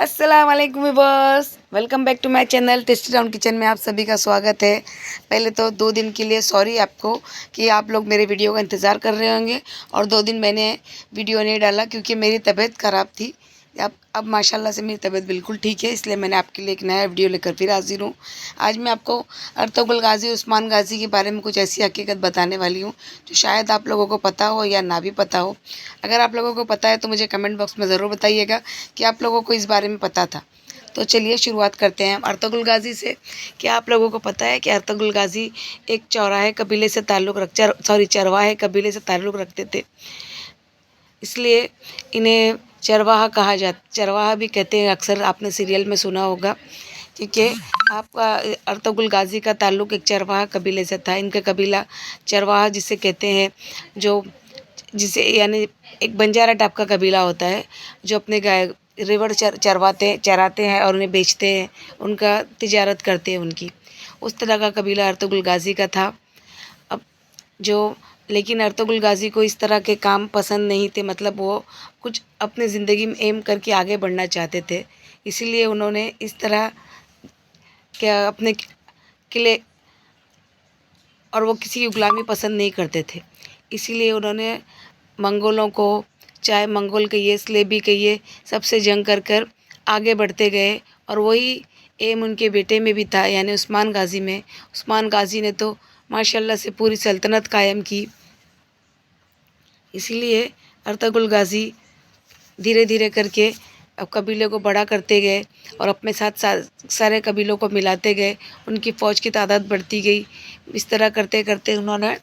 अस्सलाम वालेकुम viewers, welcome back to my channel Tasty Town Kitchen में आप सभी का स्वागत है। पहले तो 2 दिन के लिए सॉरी आपको कि आप लोग मेरे वीडियो का इंतज़ार कर रहे होंगे और 2 दिन मैंने वीडियो नहीं डाला क्योंकि मेरी तबीयत ख़राब थी। अब माशाल्लाह से मेरी तबीयत बिल्कुल ठीक है, इसलिए मैंने आपके लिए एक नया वीडियो लेकर फिर हाज़िर हूँ। आज मैं आपको अर्तुगरुल गाज़ी उस्मान गाज़ी के बारे में कुछ ऐसी हकीकत बताने वाली हूँ जो शायद आप लोगों को पता हो या ना भी पता हो। अगर आप लोगों को पता है तो मुझे कमेंट बॉक्स में ज़रूर बताइएगा कि आप लोगों को इस बारे में पता था। तो चलिए शुरुआत करते हैं हम अर्तुगरुल गाज़ी से। क्या आप लोगों को पता है कि अर्तुगरुल गाज़ी एक चौराहे कबीले से चरवाहे कबीले से ताल्लुक़ रखते थे, इसलिए इन्हें चरवाहा भी कहते हैं। अक्सर आपने सीरियल में सुना होगा क्योंकि आपका अर्तुगरुल गाज़ी का ताल्लुक़ एक चरवाहा कबीले से था। इनका कबीला चरवाहा जिसे कहते हैं, जिसे यानी एक बंजारा टाइप का कबीला होता है जो अपने गाय रिवर चराते हैं और उन्हें बेचते हैं, उनका तिजारत करते हैं उनकी। उस तरह का कबीला अर्तुगरुल गाज़ी का था। अब जो लेकिन अर्तुगरुल गाज़ी को इस तरह के काम पसंद नहीं थे, मतलब वो कुछ अपनी ज़िंदगी में एम करके आगे बढ़ना चाहते थे। इसीलिए उन्होंने इस तरह के अपने किले और वो किसी की गुलामी पसंद नहीं करते थे। इसीलिए उन्होंने मंगोलों को, चाहे मंगोल कहिए, सलेबी कहिए, सबसे जंग कर आगे बढ़ते गए और वही एम उनके बेटे में भी था, यानी उस्मान गाज़ी में। उस्मान गाज़ी ने तो माशाल्लाह से पूरी सल्तनत कायम की। इसीलिए अर्तुगरुल गाज़ी धीरे धीरे करके अब कबीले को बड़ा करते गए और अपने साथ सारे कबीलों को मिलाते गए। उनकी फ़ौज की तादाद बढ़ती गई। इस तरह करते करते उन्होंने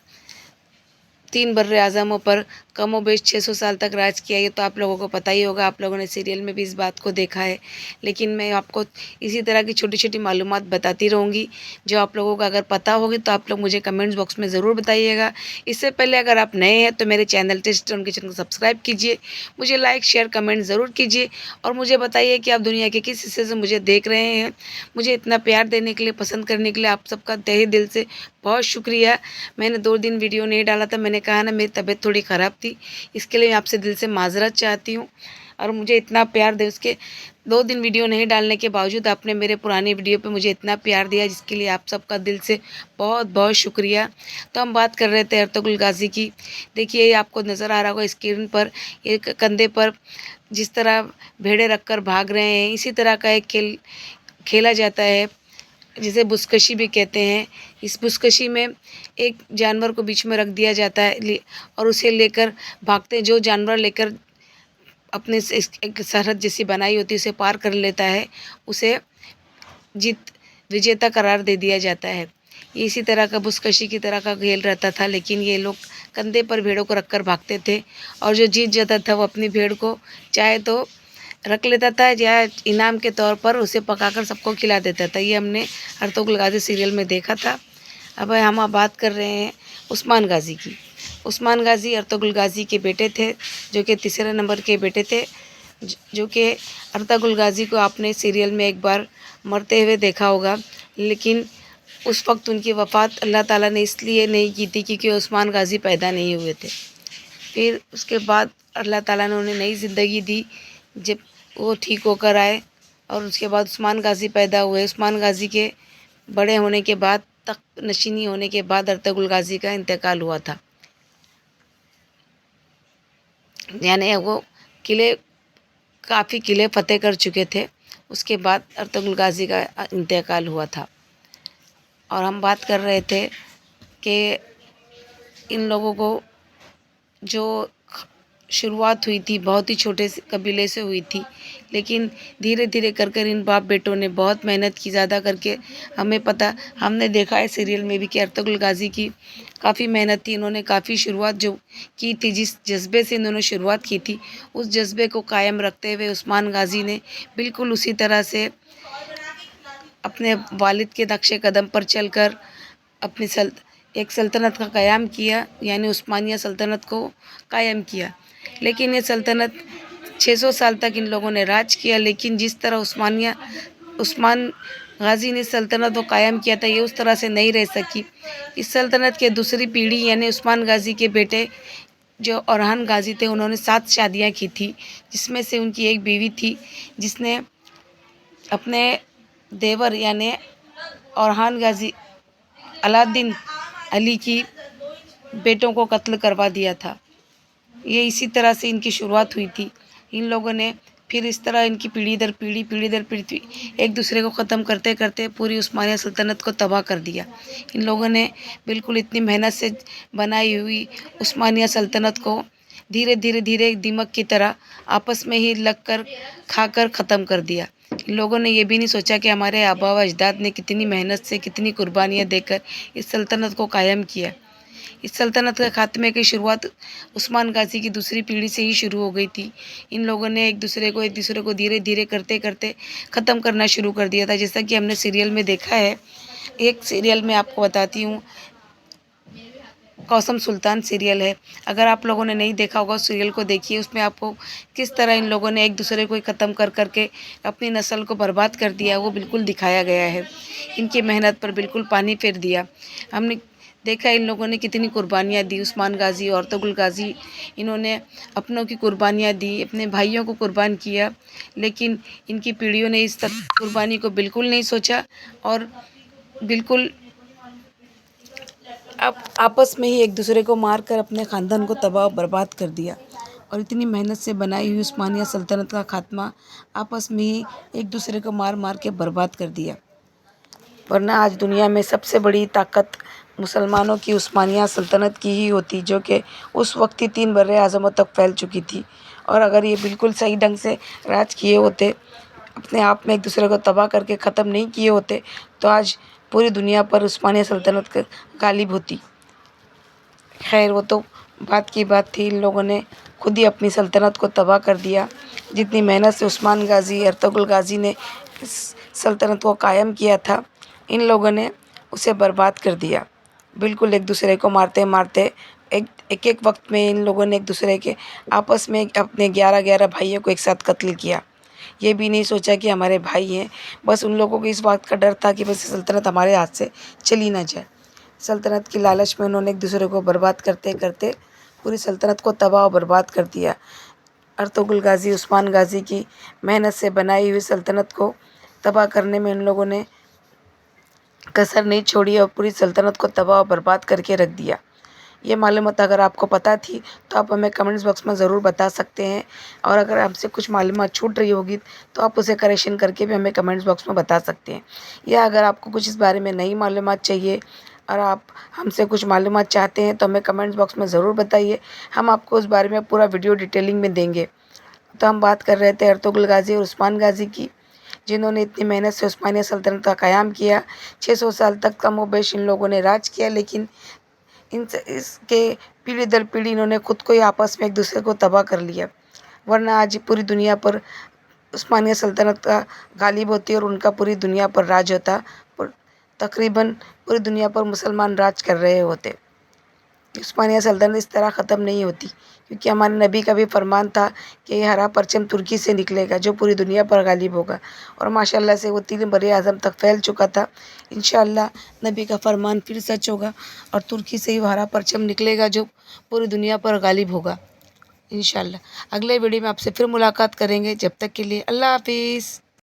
3 बर्र-ए-आज़मों पर कमोबेश 600 साल तक राज किया। ये तो आप लोगों को पता ही होगा, आप लोगों ने सीरियल में भी इस बात को देखा है। लेकिन मैं आपको इसी तरह की छोटी-छोटी मालूमात बताती रहूँगी, जो आप लोगों को अगर पता होगी तो आप लोग मुझे कमेंट्स बॉक्स में ज़रूर बताइएगा। इससे पहले अगर आप नए हैं तो मेरे चैनल टेस्टी टाउन किचन को सब्सक्राइब कीजिए, मुझे लाइक, शेयर, कमेंट ज़रूर कीजिए और मुझे बताइए कि आप दुनिया के किस हिस्से से मुझे देख रहे हैं। मुझे इतना प्यार देने के लिए, पसंद करने के लिए आप सबका तहे दिल से बहुत शुक्रिया। मैंने 2 दिन वीडियो नहीं डाला था, मैंने कहा ना मेरी तबीयत थोड़ी ख़राब थी, इसके लिए मैं आपसे दिल से माज़रत चाहती हूँ। और मुझे इतना प्यार दे, उसके 2 दिन वीडियो नहीं डालने के बावजूद आपने मेरे पुराने वीडियो पे मुझे इतना प्यार दिया, जिसके लिए आप सबका दिल से बहुत बहुत शुक्रिया। तो हम बात कर रहे थे अर्तुगरुल गाज़ी की। देखिए ये आपको नज़र आ रहा होगा स्क्रीन पर, एक कंधे पर जिस तरह भेड़ें रखकर भाग रहे हैं, इसी तरह का एक खेल खेला जाता है जिसे बुस्कशी भी कहते हैं। इस बुस्कशी में एक जानवर को बीच में रख दिया जाता है और उसे लेकर भागते हैं। जो जानवर लेकर अपने एक सरहद जैसी बनाई होती है उसे पार कर लेता है, उसे विजेता करार दे दिया जाता है। इसी तरह का बुस्कशी की तरह का खेल रहता था, लेकिन ये लोग कंधे पर भेड़ों को रखकर भागते थे और जो जीत जाता था वो अपनी भेड़ को चाहे तो रख लेता था या इनाम के तौर पर उसे पकाकर सबको खिला देता था। ये हमने अर्तुगरुल गाज़ी सीरियल में देखा था। अब हम बात कर रहे हैं उस्मान गाज़ी की। उस्मान गाज़ी अर्तुगरुल गाज़ी के बेटे थे, जो कि तीसरे नंबर के बेटे थे। जो कि अर्तुगरुल गाज़ी को आपने सीरियल में एक बार मरते हुए देखा होगा, लेकिन उस वक्त उनकी वफ़ात अल्लाह ताला ने इसलिए नहीं की थी क्योंकि उस्मान गाज़ी पैदा नहीं हुए थे। फिर उसके बाद अल्लाह ताला ने उन्हें नई ज़िंदगी दी जब वो ठीक होकर आए और उसके बाद उस्मान गाज़ी पैदा हुए। उस्मान गाज़ी के बड़े होने के बाद, तख्त नशीनी होने के बाद अर्तुगरुल गाज़ी का इंतकाल हुआ था, यानी वो काफ़ी किले फ़तेह कर चुके थे। उसके बाद अर्तुगरुल गाज़ी का इंतकाल हुआ था। और हम बात कर रहे थे कि इन लोगों को जो शुरुआत हुई थी बहुत ही छोटे से कबीले से हुई थी, लेकिन धीरे धीरे कर इन बाप बेटों ने बहुत मेहनत की, ज़्यादा करके हमने देखा है सीरियल में भी कि अर्तुगरुल गाज़ी की काफ़ी मेहनत थी। इन्होंने काफ़ी शुरुआत जो की थी, जिस जज्बे से इन्होंने शुरुआत की थी, उस जज्बे को कायम रखते हुए उस्मान गाज़ी ने बिल्कुल उसी तरह से अपने वालिद के नक्शे कदम पर चलकर अपनी एक सल्तनत का क़याम किया, यानी उस्मानिया सल्तनत को कायम किया। लेकिन ये सल्तनत 600 साल तक इन लोगों ने राज किया, लेकिन जिस तरह उस्मान गाज़ी ने सल्तनत को कायम किया था, ये उस तरह से नहीं रह सकी। इस सल्तनत के दूसरी पीढ़ी यानी उस्मान गाज़ी के बेटे जो ओरहान गाज़ी थे, उन्होंने 7 शादियाँ की थी, जिसमें से उनकी एक बीवी थी जिसने अपने देवर यानी औरहान गाजी अलाउद्दीन अली की बेटों को कत्ल करवा दिया था। ये इसी तरह से इनकी शुरुआत हुई थी। इन लोगों ने फिर इस तरह इनकी पीढ़ी दर पीढ़ी एक दूसरे को ख़त्म करते करते पूरी उस्मानिया सल्तनत को तबाह कर दिया। इन लोगों ने बिल्कुल इतनी मेहनत से बनाई हुई उस्मानिया सल्तनत को धीरे एक दीमक की तरह आपस में ही लगकर खाकर ख़त्म कर दिया। इन लोगों ने ये भी नहीं सोचा कि हमारे आबा व अजदाद ने कितनी मेहनत से कितनी कुर्बानियाँ देकर इस सल्तनत को कायम किया। इस सल्तनत के खात्मे की शुरुआत उस्मान गाजी की दूसरी पीढ़ी से ही शुरू हो गई थी। इन लोगों ने एक दूसरे को धीरे करते करते ख़त्म करना शुरू कर दिया था। जैसा कि हमने सीरियल में देखा है, एक सीरियल में आपको बताती हूँ, कौसम सुल्तान सीरियल है। अगर आप लोगों ने नहीं देखा होगा उस सीरियल को देखिए, उसमें आपको किस तरह इन लोगों ने एक दूसरे को ख़त्म कर के अपनी नस्ल को बर्बाद कर दिया वो बिल्कुल दिखाया गया है। इनकी मेहनत पर बिल्कुल पानी फेर दिया। हमने देखा इन लोगों ने कितनी कुर्बानियाँ दी। उस्मान गाजी और अर्तुगरुल गाजी, इन्होंने अपनों की कुर्बानियाँ दी, अपने भाइयों को कुर्बान किया, लेकिन इनकी पीढ़ियों ने इस कुर्बानी को बिल्कुल नहीं सोचा और बिल्कुल अब आपस में ही एक दूसरे को मार कर अपने ख़ानदान को तबाह बर्बाद कर दिया। और इतनी मेहनत से बनाई हुई उस्मानिया सल्तनत का खात्मा आपस में ही एक दूसरे को मार के बर्बाद कर दिया। वरना आज दुनिया में सबसे बड़ी ताकत मुसलमानों की उस्मानिया सल्तनत की ही होती, जो कि उस वक्त ही 3 बर्रे आज़मों तक फैल चुकी थी। और अगर ये बिल्कुल सही ढंग से राज किए होते, अपने आप में एक दूसरे को तबाह करके ख़त्म नहीं किए होते, तो आज पूरी दुनिया पर उस्मानिया सल्तनत गालिब होती। खैर, वो तो बात की बात थी। इन लोगों ने खुद ही अपनी सल्तनत को तबाह कर दिया। जितनी मेहनत से उस्मान गाजी अर्तुगरुल गाजी ने इस सल्तनत को कायम किया था, इन लोगों ने उसे बर्बाद कर दिया। बिल्कुल एक दूसरे को मारते एक वक्त में इन लोगों ने एक दूसरे के आपस में अपने 11 भाइयों को एक साथ कत्ल किया। ये भी नहीं सोचा कि हमारे भाई हैं। बस उन लोगों को इस बात का डर था कि बस सल्तनत हमारे हाथ से चली ना जाए। सल्तनत की लालच में उन्होंने एक दूसरे को बर्बाद करते करते पूरी सल्तनत को तबाह और बर्बाद कर दिया। अर्तुगरुल गाजी उस्मान गाजी की मेहनत से बनाई हुई सल्तनत को तबाह करने में उन लोगों ने कसर नहीं छोड़ी और पूरी सल्तनत को तबाह और बर्बाद करके रख दिया। ये मालूमात अगर आपको पता थी तो आप हमें कमेंट्स बॉक्स में ज़रूर बता सकते हैं। और अगर आपसे कुछ मालूमात छूट रही होगी तो आप उसे करेक्शन करके भी हमें कमेंट्स बॉक्स में बता सकते हैं। या अगर आपको कुछ इस बारे में नई मालूमात चाहिए और आप हमसे कुछ मालूमात चाहते हैं तो हमें कमेंट्स बॉक्स में ज़रूर बताइए। हम आपको उस बारे में पूरा वीडियो डिटेलिंग में देंगे। तो हम बात कर रहे थे अर्तुगरुल गाजी और उस्मान गाजी की, जिन्होंने इतनी मेहनत से उस्मानिया सल्तनत का क़याम किया। 600 साल तक कमोबेश इन लोगों ने राज किया, लेकिन इसके पीढ़ी दर पीढ़ी इन्होंने खुद को ही आपस में एक दूसरे को तबाह कर लिया। वरना आज पूरी दुनिया पर उस्मानिया सल्तनत का गालिब होती और उनका पूरी दुनिया पर राज होता। तकरीबन पूरी दुनिया पर मुसलमान राज कर रहे होते। उस्मानिया सल्तनत इस तरह ख़त्म नहीं होती, क्योंकि हमारे नबी का भी फरमान था कि ये हरा परचम तुर्की से निकलेगा जो पूरी दुनिया पर गालिब होगा। और माशाल्लाह से वो 3 बरे आज़म तक फैल चुका था। इंशाअल्लाह नबी का फरमान फिर सच होगा और तुर्की से ही वो हरा परचम निकलेगा जो पूरी दुनिया पर गालिब होगा इंशाअल्लाह। अगले वीडियो में आपसे फिर मुलाकात करेंगे। जब तक के लिए अल्लाह हाफिज़।